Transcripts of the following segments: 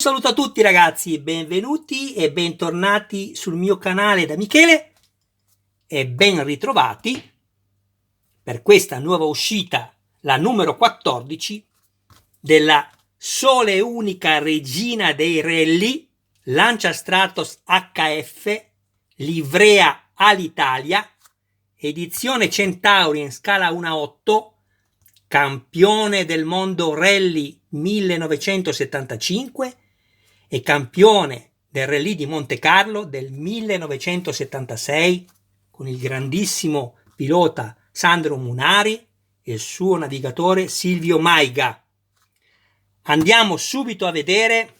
Saluto a tutti ragazzi, benvenuti e bentornati sul mio canale da Michele e ben ritrovati per questa nuova uscita, la numero 14 della sola e unica regina dei rally, Lancia Stratos HF, livrea Alitalia, edizione Centauri in scala 1/8, campione del mondo rally 1975 e campione del Rally di Monte Carlo del 1976 con il grandissimo pilota Sandro Munari e il suo navigatore Silvio Maiga. Andiamo subito a vedere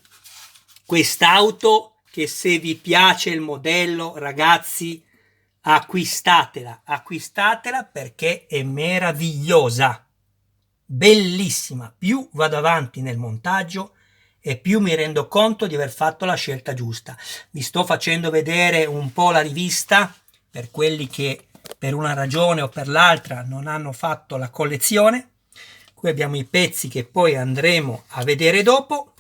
quest'auto che, se vi piace il modello, ragazzi, acquistatela perché è meravigliosa, bellissima. Più vado avanti nel montaggio e più mi rendo conto di aver fatto la scelta giusta. Vi sto facendo vedere un po' la rivista per quelli che per una ragione o per l'altra non hanno fatto la collezione. Qui abbiamo i pezzi che poi andremo a vedere dopo.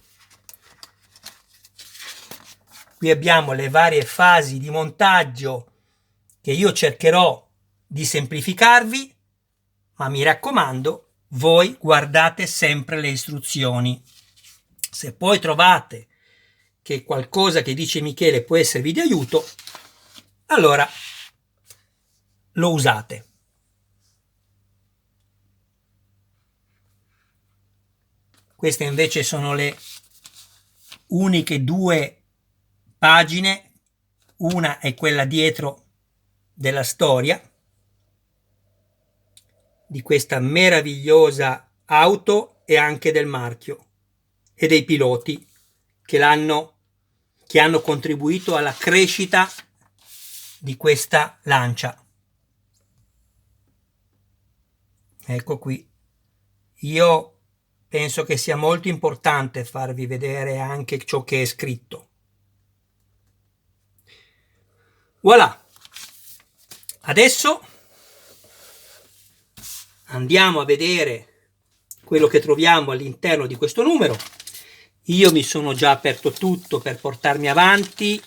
Qui abbiamo le varie fasi di montaggio che io cercherò di semplificarvi, ma mi raccomando, voi guardate sempre le istruzioni. Se poi trovate che qualcosa che dice Michele può esservi di aiuto, allora lo usate. Queste invece sono le uniche due pagine, una è quella dietro della storia di questa meravigliosa auto e anche del marchio e dei piloti che hanno contribuito alla crescita di questa Lancia. Ecco qui. Io penso che sia molto importante farvi vedere anche ciò che è scritto. Voilà. Adesso andiamo a vedere quello che troviamo all'interno di questo numero. Io mi sono già aperto tutto per portarmi avanti.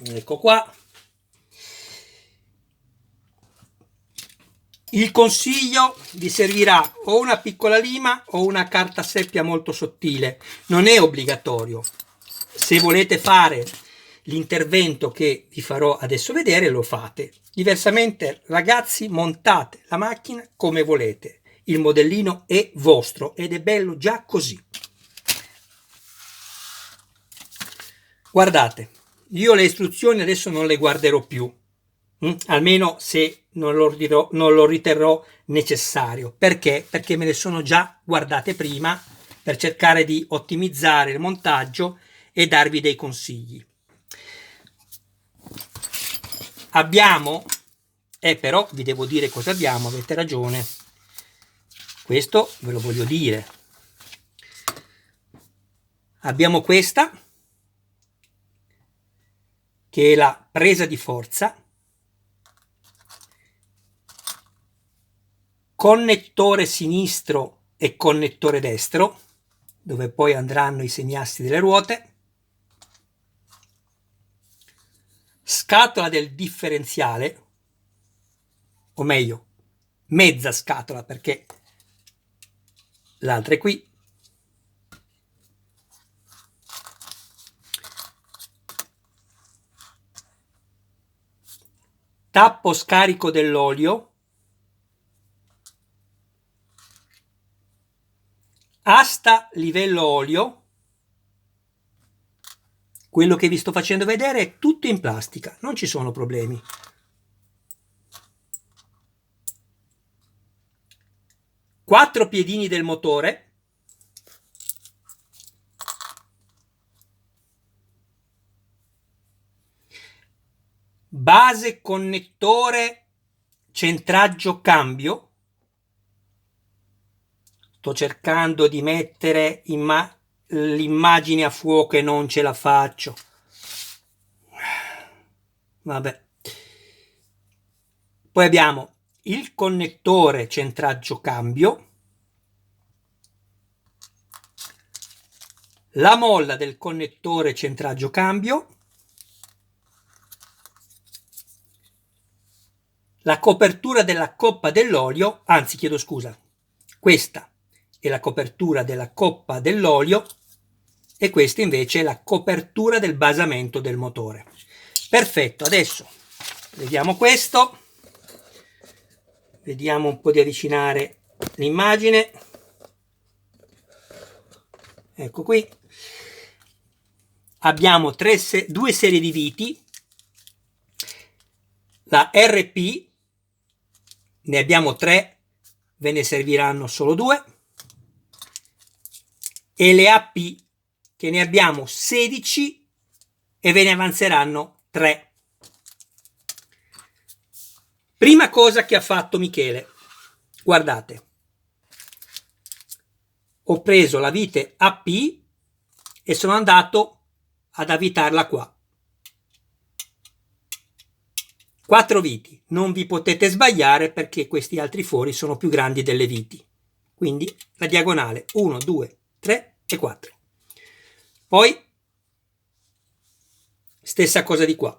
Ecco qua. Il consiglio vi servirà o una piccola lima o una carta seppia molto sottile. Non è obbligatorio. Se volete fare l'intervento che vi farò adesso vedere, lo fate. Diversamente, ragazzi, montate la macchina come volete. Il modellino è vostro ed è bello già così. Guardate, io le istruzioni adesso non le guarderò più, almeno se non lo riterrò necessario. Perché? Perché me le sono già guardate prima per cercare di ottimizzare il montaggio e darvi dei consigli. Abbiamo, però vi devo dire cosa abbiamo, avete ragione, questo ve lo voglio dire. Abbiamo questa, che è la presa di forza, connettore sinistro e connettore destro, dove poi andranno i semiassi delle ruote, scatola del differenziale, o meglio, mezza scatola perché l'altra è qui, tappo scarico dell'olio, asta livello olio. Quello che vi sto facendo vedere è tutto in plastica, non ci sono problemi. Quattro piedini del motore, base connettore centraggio cambio. Sto cercando di mettere l'immagine a fuoco e non ce la faccio. Vabbè. Poi abbiamo il connettore centraggio cambio, la molla del connettore centraggio cambio, la copertura della coppa dell'olio, anzi chiedo scusa, questa è la copertura della coppa dell'olio e questa invece è la copertura del basamento del motore. Perfetto, adesso vediamo questo, vediamo un po' di avvicinare l'immagine, ecco qui, abbiamo due serie di viti, la RP ne abbiamo 3, ve ne serviranno solo 2, e le AP che ne abbiamo 16 e ve ne avanzeranno 3. Prima cosa che ha fatto Michele, guardate, ho preso la vite AP e sono andato ad avvitarla qua. 4 viti, non vi potete sbagliare perché questi altri fori sono più grandi delle viti, quindi la diagonale 1, 2, 3 e 4. Poi stessa cosa di qua,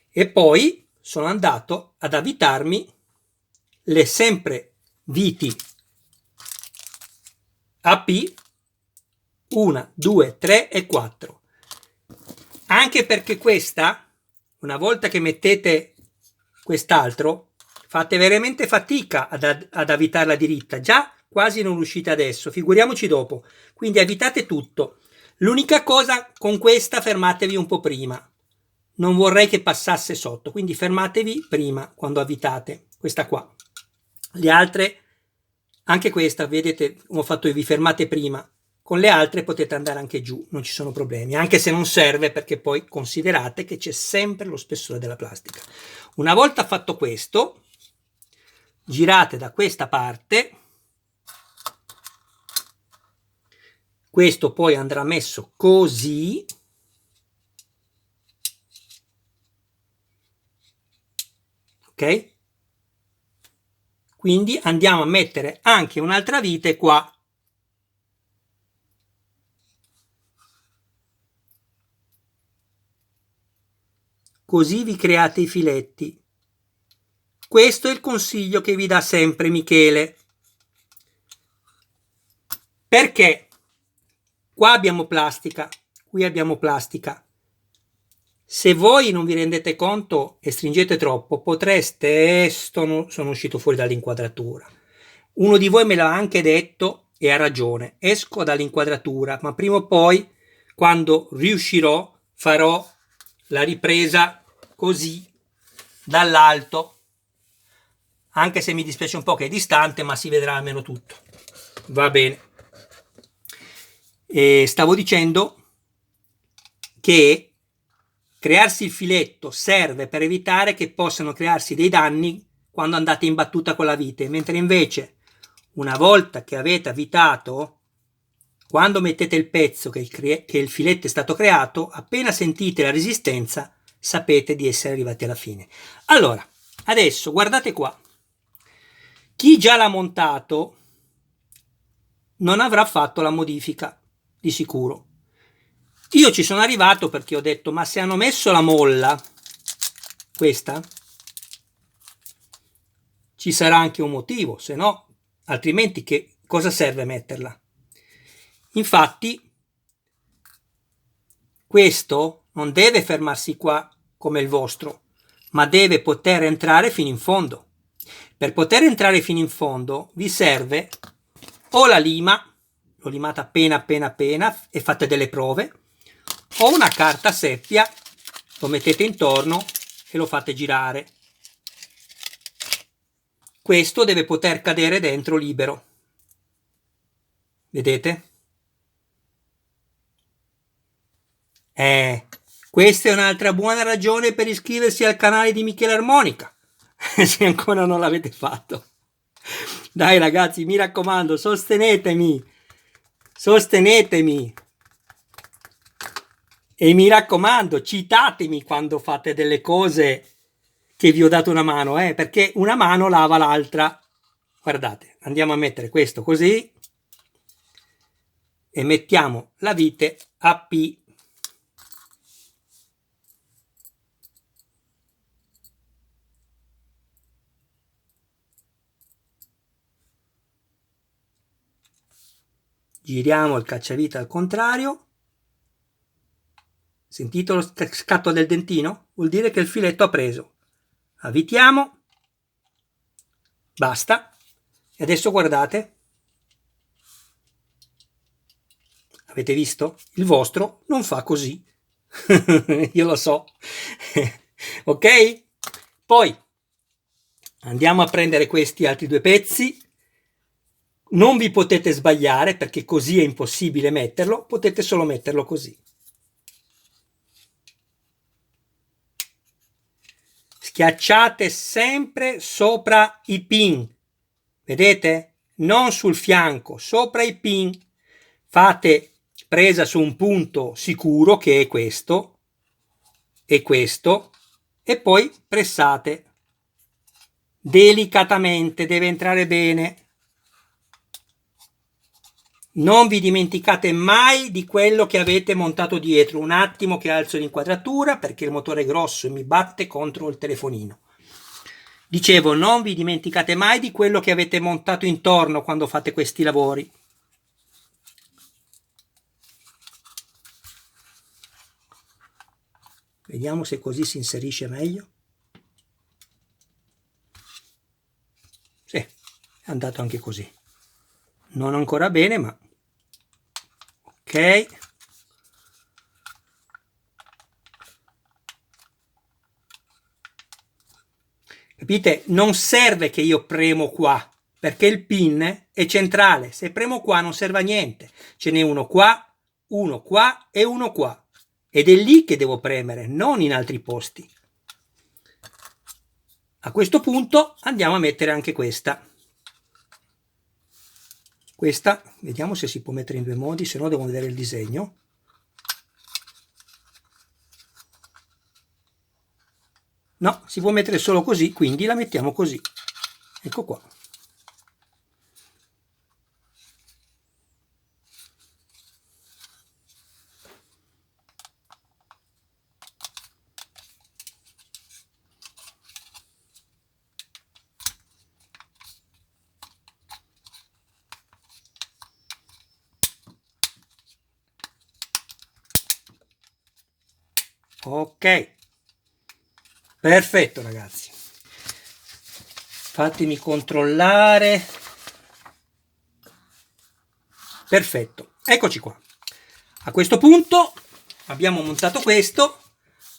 e poi sono andato ad avvitarmi le sempre viti AP 1, 2, 3 e 4. Anche perché questa, una volta che mettete quest'altro, fate veramente fatica ad avvitarla diritta, già quasi non riuscite adesso, figuriamoci dopo. Quindi avvitate tutto. L'unica cosa, con questa fermatevi un po' prima, non vorrei che passasse sotto, quindi fermatevi prima quando avvitate questa qua. Le altre, anche questa, vedete come ho fatto, vi fermate prima. Con le altre potete andare anche giù, non ci sono problemi, anche se non serve, perché poi considerate che c'è sempre lo spessore della plastica. Una volta fatto questo, girate da questa parte, questo poi andrà messo così, ok? Quindi andiamo a mettere anche un'altra vite qua. Così vi create i filetti. Questo è il consiglio che vi dà sempre Michele. Perché qua abbiamo plastica, qui abbiamo plastica. Se voi non vi rendete conto e stringete troppo, potreste... sono uscito fuori dall'inquadratura. Uno di voi me l'ha anche detto e ha ragione. Esco dall'inquadratura, ma prima o poi, quando riuscirò, farò la ripresa così dall'alto, anche se mi dispiace un po' che è distante, ma si vedrà almeno tutto. Va bene. E stavo dicendo che crearsi il filetto serve per evitare che possano crearsi dei danni quando andate in battuta con la vite, mentre invece una volta che avete avvitato, quando mettete il pezzo che il filetto è stato creato, appena sentite la resistenza sapete di essere arrivati alla fine. Allora, adesso guardate qua, chi già l'ha montato non avrà fatto la modifica di sicuro. Io ci sono arrivato perché ho detto, ma se hanno messo la molla, questa, ci sarà anche un motivo, se no, altrimenti che cosa serve metterla? Infatti, questo non deve fermarsi qua come il vostro, ma deve poter entrare fino in fondo. Per poter entrare fino in fondo vi serve o la lima, l'ho limata appena e fate delle prove, o una carta seppia, lo mettete intorno e lo fate girare. Questo deve poter cadere dentro libero. Vedete? Questa è un'altra buona ragione per iscriversi al canale di Michele Armonica, se ancora non l'avete fatto. Dai ragazzi, mi raccomando, sostenetemi, sostenetemi. E mi raccomando, citatemi quando fate delle cose che vi ho dato una mano, perché una mano lava l'altra. Guardate, andiamo a mettere questo così, e mettiamo la vite a P. Giriamo il cacciavite al contrario. Sentito lo scatto del dentino? Vuol dire che il filetto ha preso. Avvitiamo. Basta. E adesso guardate. Avete visto? Il vostro non fa così. Io lo so. Ok? Poi andiamo a prendere questi altri due pezzi. Non vi potete sbagliare perché così è impossibile metterlo, potete solo metterlo così. Schiacciate sempre sopra i pin, vedete? Non sul fianco, sopra i pin. Fate presa su un punto sicuro che è questo e questo e poi pressate. Delicatamente, deve entrare bene. Non vi dimenticate mai di quello che avete montato dietro. Un attimo che alzo l'inquadratura perché il motore è grosso e mi batte contro il telefonino. Dicevo, non vi dimenticate mai di quello che avete montato intorno quando fate questi lavori. Vediamo se così si inserisce meglio. Sì, è andato anche così. Non ancora bene, ma ok. Capite? Non serve che io premo qua, perché il pin è centrale. Se premo qua non serve a niente. Ce n'è uno qua e uno qua. Ed è lì che devo premere, non in altri posti. A questo punto andiamo a mettere anche questa. Questa, vediamo se si può mettere in due modi, se no devo vedere il disegno. No, si può mettere solo così, quindi la mettiamo così. Ecco qua. Ok, perfetto ragazzi, fatemi controllare. Perfetto, eccoci qua. A questo punto abbiamo montato questo,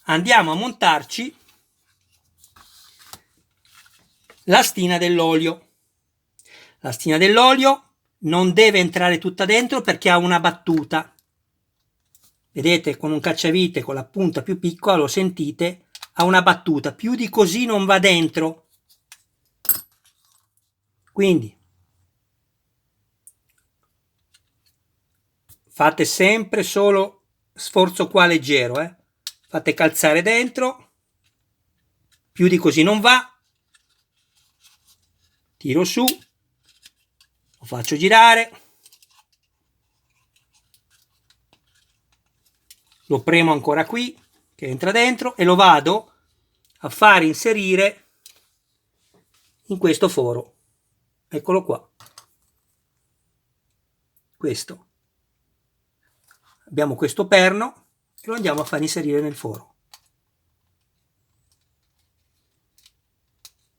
andiamo a montarci la stina dell'olio. La stina dell'olio non deve entrare tutta dentro perché ha una battuta. Vedete, con un cacciavite con la punta più piccola, lo sentite, ha una battuta. Più di così non va dentro. Quindi fate sempre solo sforzo qua leggero, fate calzare dentro, più di così non va, tiro su, lo faccio girare, lo premo ancora qui che entra dentro e lo vado a fare inserire in questo foro. Eccolo qua, questo. Abbiamo questo perno e lo andiamo a far inserire nel foro.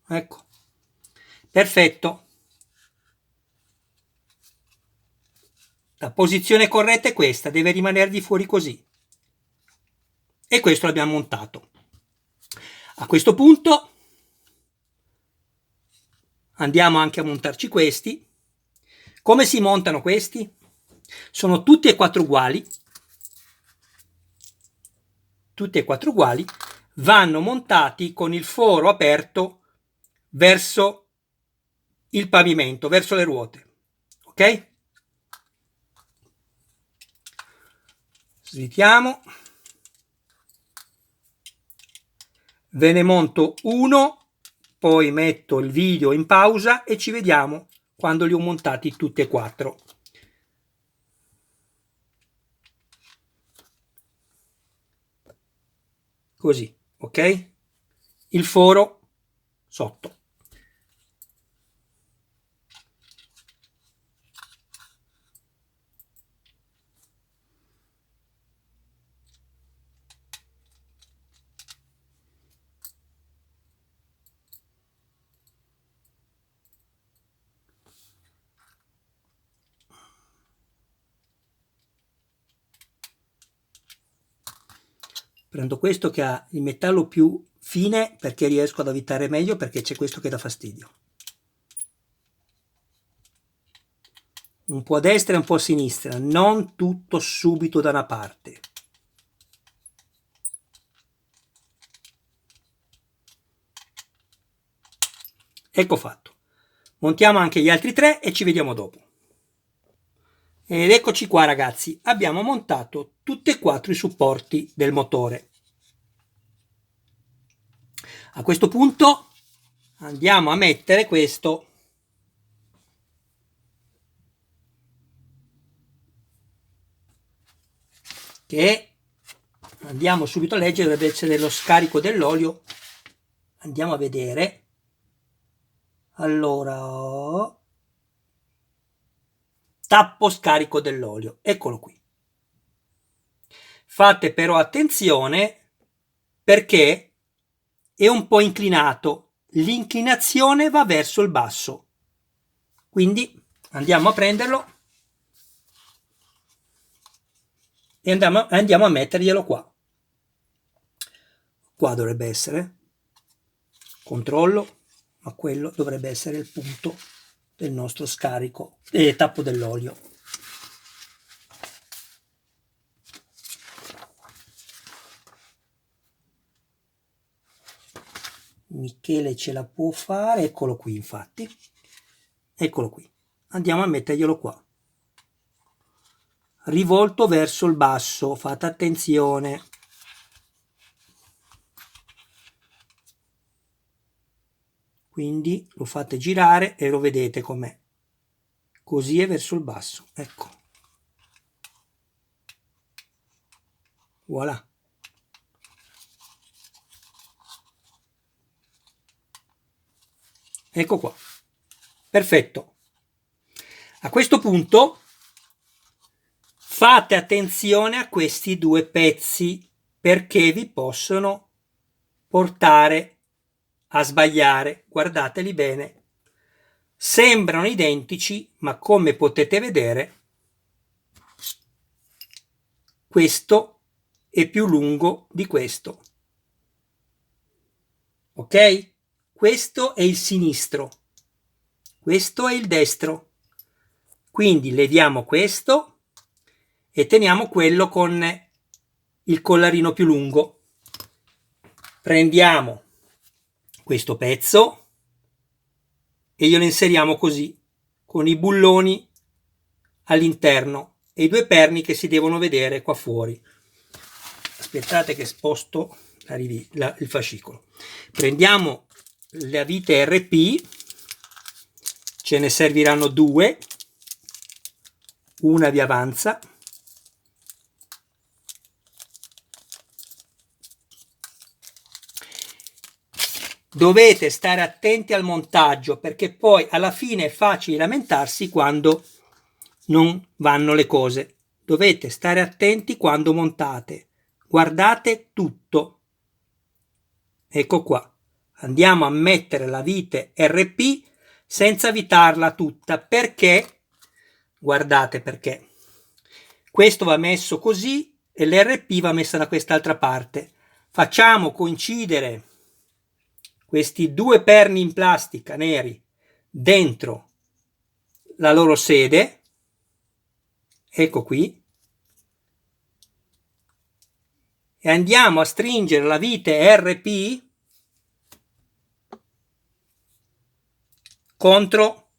Ecco, perfetto. La posizione corretta è questa, deve rimanervi fuori così. E questo l'abbiamo montato. A questo punto andiamo anche a montarci questi. Come si montano questi? Sono tutti e quattro uguali. Tutti e quattro uguali. Vanno montati con il foro aperto verso il pavimento, verso le ruote. Ok? Svitiamo. Ve ne monto uno, poi metto il video in pausa e ci vediamo quando li ho montati tutti e quattro. così, ok? Il foro sotto. Prendo questo che ha il metallo più fine perché riesco ad avvitare meglio, perché c'è questo che dà fastidio. Un po' a destra e un po' a sinistra, non tutto subito da una parte. Ecco fatto. Montiamo anche gli altri 3 e ci vediamo dopo. Ed eccoci qua ragazzi, abbiamo montato tutti e 4 i supporti del motore. A questo punto andiamo a mettere questo che andiamo subito a leggere, dovrebbe essere lo scarico dell'olio. Andiamo a vedere. Allora, tappo scarico dell'olio, eccolo qui. Fate però attenzione perché è un po' inclinato, l'inclinazione va verso il basso, quindi andiamo a prenderlo e andiamo a metterglielo qua. Qua dovrebbe essere, controllo, ma quello dovrebbe essere il punto del nostro scarico e tappo dell'olio. Michele ce la può fare, eccolo qui infatti, eccolo qui, andiamo a metterglielo qua, rivolto verso il basso, fate attenzione. Quindi lo fate girare e lo vedete com'è, così è verso il basso, ecco, voilà. Ecco qua, perfetto. A questo punto fate attenzione a questi 2 pezzi perché vi possono portare a sbagliare, guardateli bene. Sembrano identici, ma come potete vedere questo è più lungo di questo, ok? Questo è il sinistro, questo è il destro, quindi leviamo questo e teniamo quello con il collarino più lungo. Prendiamo questo pezzo e glielo inseriamo così, con i bulloni all'interno e i 2 perni che si devono vedere qua fuori. Aspettate che sposto il fascicolo. Prendiamo le vite RP, ce ne serviranno 2, una vi avanza, dovete stare attenti al montaggio perché poi alla fine è facile lamentarsi quando non vanno le cose. Dovete stare attenti quando montate, guardate tutto. Ecco qua, andiamo a mettere la vite RP senza avvitarla tutta, perché guardate perché questo va messo così e l'RP va messa da quest'altra parte. Facciamo coincidere questi 2 perni in plastica neri dentro la loro sede, ecco qui, e andiamo a stringere la vite RP contro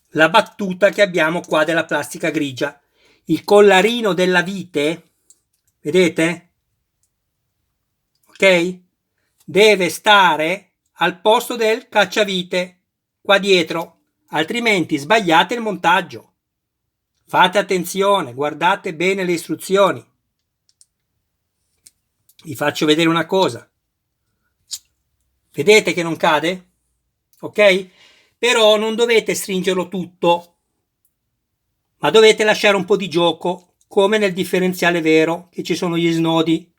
la battuta che abbiamo qua della plastica grigia. Il collarino della vite, vedete? Ok? Deve stare al posto del cacciavite qua dietro, altrimenti sbagliate il montaggio. Fate attenzione, guardate bene le istruzioni. Vi faccio vedere una cosa. Vedete che non cade? Ok? Però non dovete stringerlo tutto, ma dovete lasciare un po' di gioco, come nel differenziale vero, che ci sono gli snodi.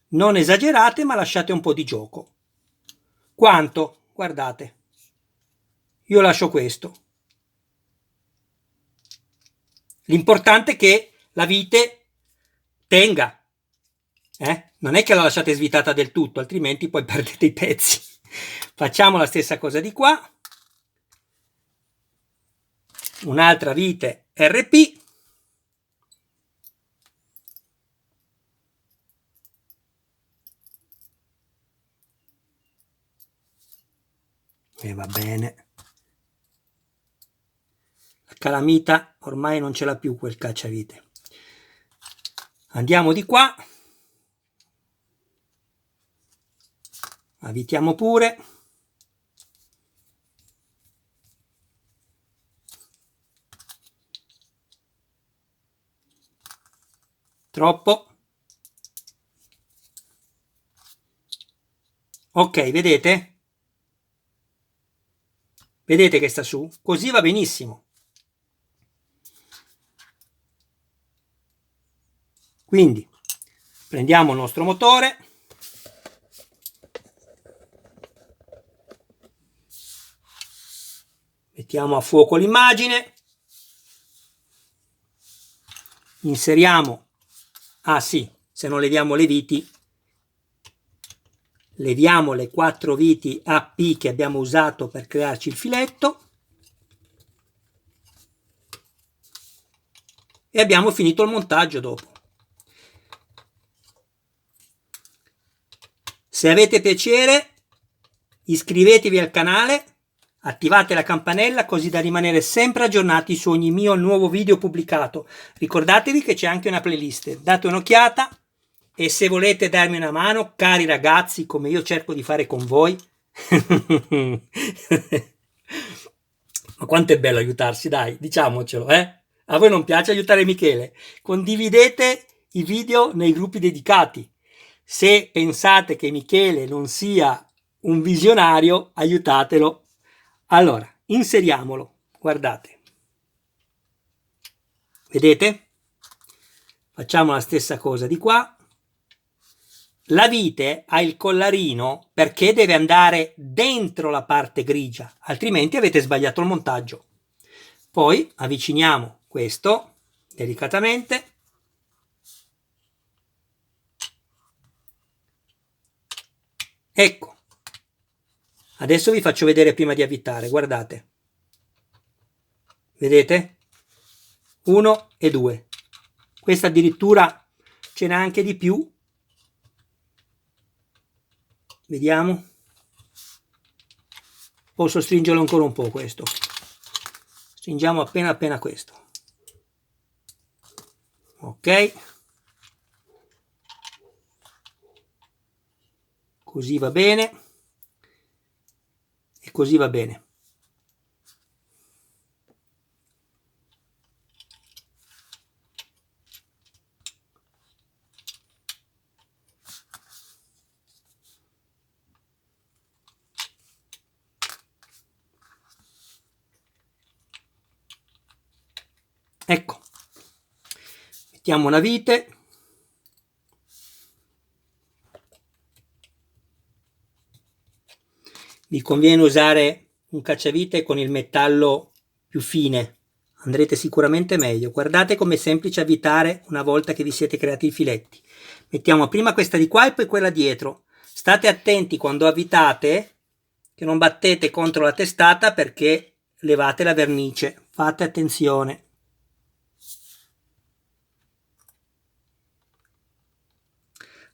Non esagerate, ma lasciate un po' di gioco. Quanto? Guardate. Io lascio questo. L'importante è che la vite tenga. Non è che la lasciate svitata del tutto, altrimenti poi perdete i pezzi. Facciamo la stessa cosa di qua. Un'altra vite RP. E va bene. La calamita ormai non ce l'ha più quel cacciavite. Andiamo di qua. Avvitiamo pure. Troppo. Ok, vedete? Vedete che sta su? Così va benissimo. Quindi prendiamo il nostro motore. Mettiamo a fuoco l'immagine. Inseriamo, sì, se non leviamo le viti, leviamo le 4 viti AP che abbiamo usato per crearci il filetto e abbiamo finito il montaggio dopo. Se avete piacere, iscrivetevi al canale, attivate la campanella così da rimanere sempre aggiornati su ogni mio nuovo video pubblicato. Ricordatevi che c'è anche una playlist, date un'occhiata e se volete darmi una mano, cari ragazzi, come io cerco di fare con voi, ma quanto è bello aiutarsi, dai, diciamocelo, A voi non piace aiutare Michele? Condividete i video nei gruppi dedicati. Se pensate che Michele non sia un visionario, aiutatelo. Allora, inseriamolo. Guardate. Vedete? Facciamo la stessa cosa di qua. La vite ha il collarino perché deve andare dentro la parte grigia, altrimenti avete sbagliato il montaggio. Poi avviciniamo questo delicatamente. Ecco. Adesso vi faccio vedere prima di avvitare, guardate. Vedete? 1 e 2. Questa addirittura ce n'è anche di più. Vediamo. Posso stringerlo ancora un po' questo. Stringiamo appena questo. Ok. Così va bene. E così va bene. Ecco, mettiamo una vite. Vi conviene usare un cacciavite con il metallo più fine, andrete sicuramente meglio. Guardate com'è semplice avvitare una volta che vi siete creati i filetti. Mettiamo prima questa di qua e poi quella dietro. State attenti quando avvitate che non battete contro la testata perché levate la vernice. Fate attenzione.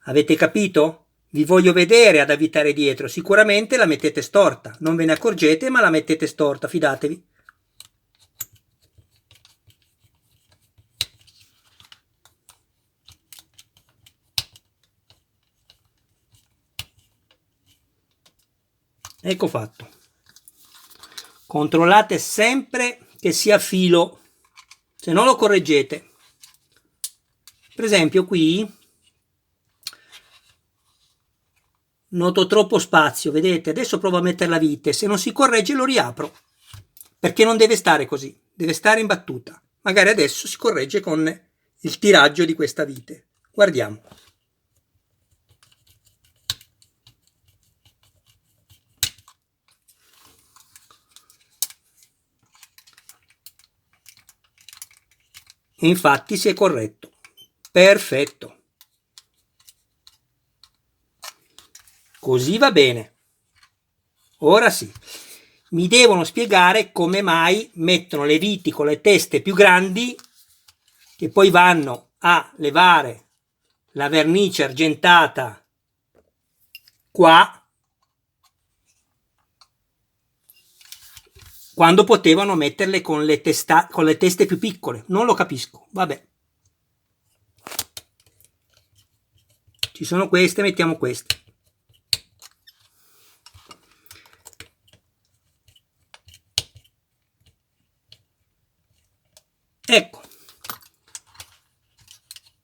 Avete capito? Vi voglio vedere ad avvitare dietro. Sicuramente la mettete storta. Non ve ne accorgete, ma la mettete storta, fidatevi. Ecco fatto. Controllate sempre che sia filo, se no lo correggete. Per esempio qui noto troppo spazio, vedete? Adesso provo a mettere la vite, se non si corregge lo riapro, perché non deve stare così, deve stare in battuta. Magari adesso si corregge con il tiraggio di questa vite. Guardiamo. Infatti si è corretto. Perfetto. Così va bene. Ora sì. Mi devono spiegare come mai mettono le viti con le teste più grandi che poi vanno a levare la vernice argentata qua quando potevano metterle con le teste più piccole. Non lo capisco. Vabbè. Ci sono queste, mettiamo queste. Ecco.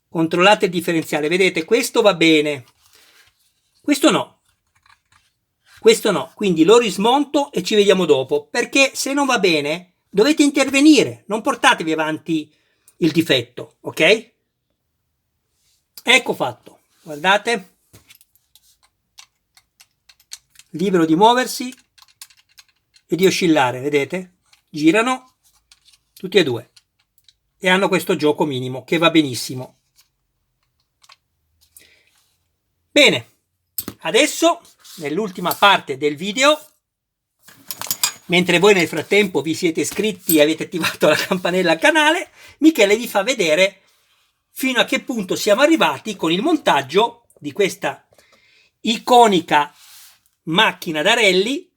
Controllate il differenziale. Vedete, questo va bene. Questo no. Questo no. Quindi lo rismonto e ci vediamo dopo. Perché se non va bene, dovete intervenire. Non portatevi avanti il difetto. Ok? Ecco fatto. Guardate. Libero di muoversi e di oscillare. Vedete? Girano tutti e due. E hanno questo gioco minimo che va benissimo. Bene, adesso nell'ultima parte del video, mentre voi nel frattempo vi siete iscritti e avete attivato la campanella al canale, Michele vi fa vedere fino a che punto siamo arrivati con il montaggio di questa iconica macchina da rally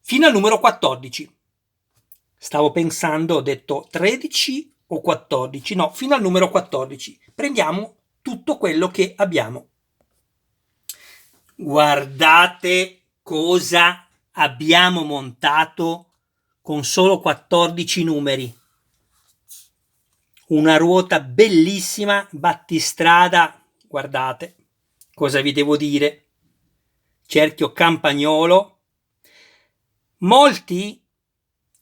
fino al numero 14. Stavo pensando, ho detto 13 o 14, no, fino al numero 14. Prendiamo tutto quello che abbiamo. Guardate cosa abbiamo montato con solo 14 numeri. Una ruota bellissima, battistrada, guardate, cosa vi devo dire? Cerchio campagnolo. Molti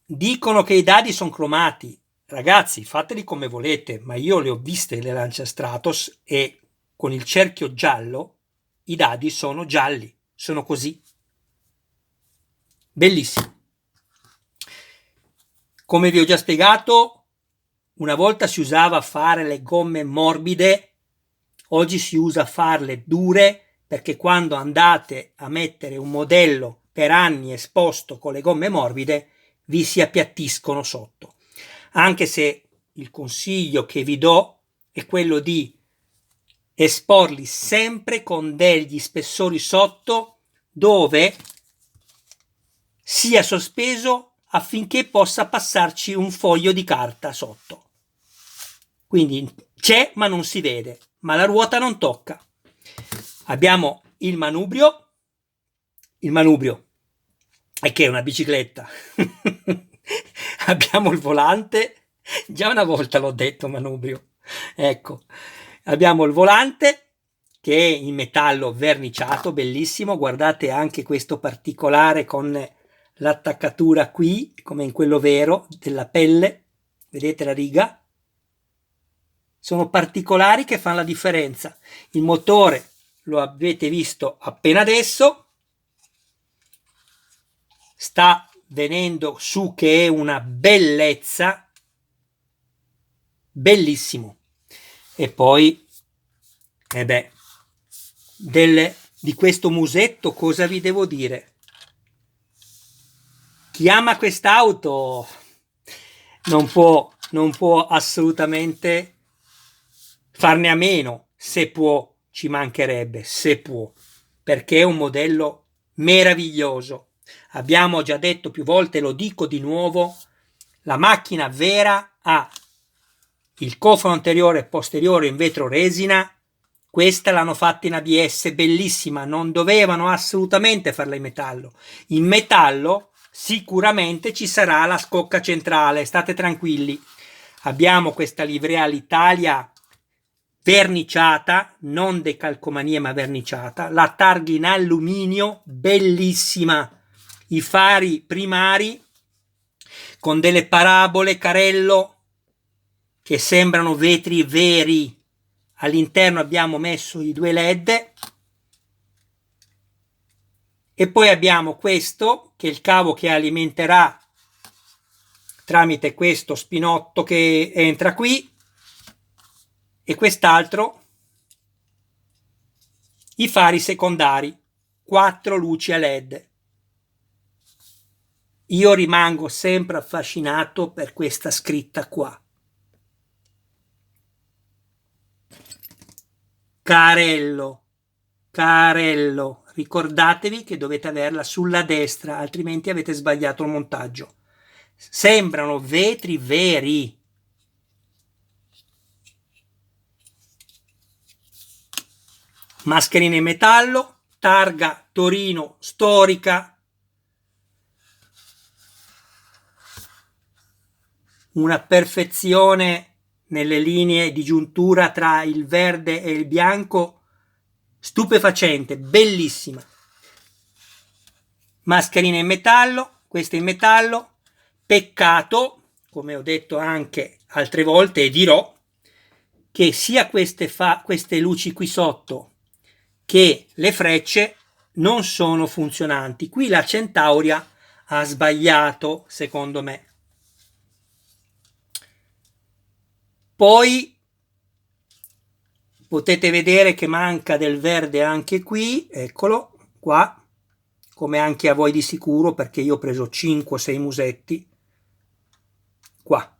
dicono che i dadi sono cromati. Ragazzi, fateli come volete, ma io le ho viste le Lancia Stratos e con il cerchio giallo i dadi sono gialli, sono così. Bellissimo. Come vi ho già spiegato, una volta si usava fare le gomme morbide, oggi si usa farle dure, perché quando andate a mettere un modello per anni esposto con le gomme morbide vi si appiattiscono sotto. Anche se il consiglio che vi do è quello di esporli sempre con degli spessori sotto dove sia sospeso affinché possa passarci un foglio di carta sotto. Quindi c'è ma non si vede, ma la ruota non tocca. Abbiamo il manubrio è che è una bicicletta. Abbiamo il volante, già una volta l'ho detto manubrio, ecco, abbiamo il volante che è in metallo verniciato, bellissimo, guardate anche questo particolare con l'attaccatura qui, come in quello vero, della pelle, vedete la riga? Sono particolari che fanno la differenza. Il motore lo avete visto appena adesso, sta venendo su che è una bellezza, bellissimo. E poi di questo musetto cosa vi devo dire? Chi ama quest'auto non può assolutamente farne a meno, se può, ci mancherebbe, se può, perché è un modello meraviglioso. Abbiamo già detto più volte, lo dico di nuovo, la macchina vera ha il cofano anteriore e posteriore in vetro resina, questa l'hanno fatta in ABS, bellissima, non dovevano assolutamente farla in metallo. In metallo sicuramente ci sarà la scocca centrale, state tranquilli. Abbiamo questa livrea all'Italia verniciata, non decalcomania ma verniciata, la targa in alluminio, bellissima, i fari primari con delle parabole Carello che sembrano vetri veri, all'interno abbiamo messo i 2 LED e poi abbiamo questo che è il cavo che alimenterà tramite questo spinotto che entra qui e quest'altro i fari secondari, 4 luci a LED. Io rimango sempre affascinato per questa scritta qua. Carello, Carello, ricordatevi che dovete averla sulla destra, altrimenti avete sbagliato il montaggio. Sembrano vetri veri. Mascherine in metallo, targa Torino storica, una perfezione nelle linee di giuntura tra il verde e il bianco stupefacente, bellissima. Mascherina in metallo, questa in metallo, peccato, come ho detto anche altre volte e dirò, che sia queste luci qui sotto che le frecce non sono funzionanti. Qui la Centauria ha sbagliato, secondo me. Poi potete vedere che manca del verde anche qui, eccolo qua, come anche a voi di sicuro, perché io ho preso 5-6 musetti. Qua.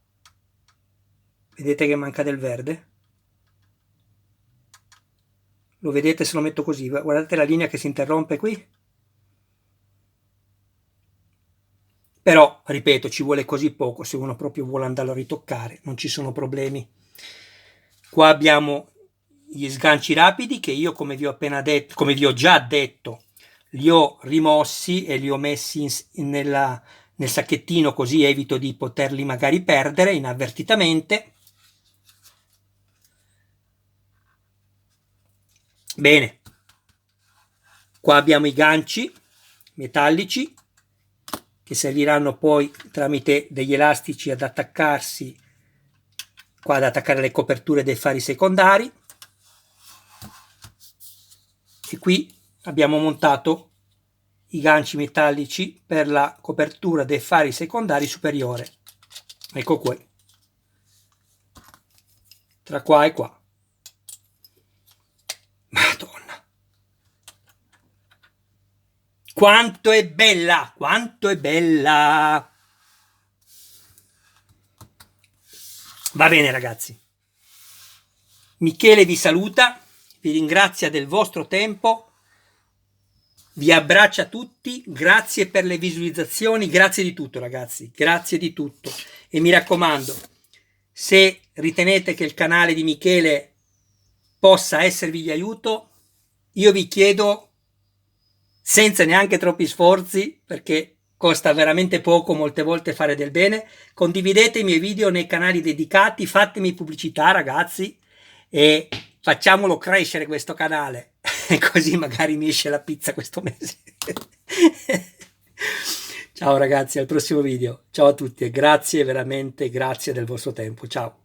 Vedete che manca del verde? Lo vedete se lo metto così? Guardate la linea che si interrompe qui. Però, ripeto, ci vuole così poco, se uno proprio vuole andarlo a ritoccare, non ci sono problemi. Qua abbiamo gli sganci rapidi che io, come vi ho appena detto, come vi ho già detto, li ho rimossi e li ho messi nel sacchettino, così evito di poterli magari perdere inavvertitamente. Bene, qua abbiamo i ganci metallici che serviranno poi tramite degli elastici ad attaccarsi qua, ad attaccare le coperture dei fari secondari, e qui abbiamo montato i ganci metallici per la copertura dei fari secondari superiore. Ecco qui, tra qua e qua. Madonna, quanto è bella, quanto è bella. Va bene ragazzi, Michele vi saluta, vi ringrazia del vostro tempo, vi abbraccia tutti, grazie per le visualizzazioni, grazie di tutto ragazzi, grazie di tutto. E mi raccomando, se ritenete che il canale di Michele possa esservi di aiuto, io vi chiedo, senza neanche troppi sforzi, perché costa veramente poco molte volte fare del bene, condividete i miei video nei canali dedicati, fatemi pubblicità ragazzi e facciamolo crescere questo canale, così magari mi esce la pizza questo mese. Ciao ragazzi, al prossimo video, ciao a tutti e grazie, veramente grazie del vostro tempo, ciao.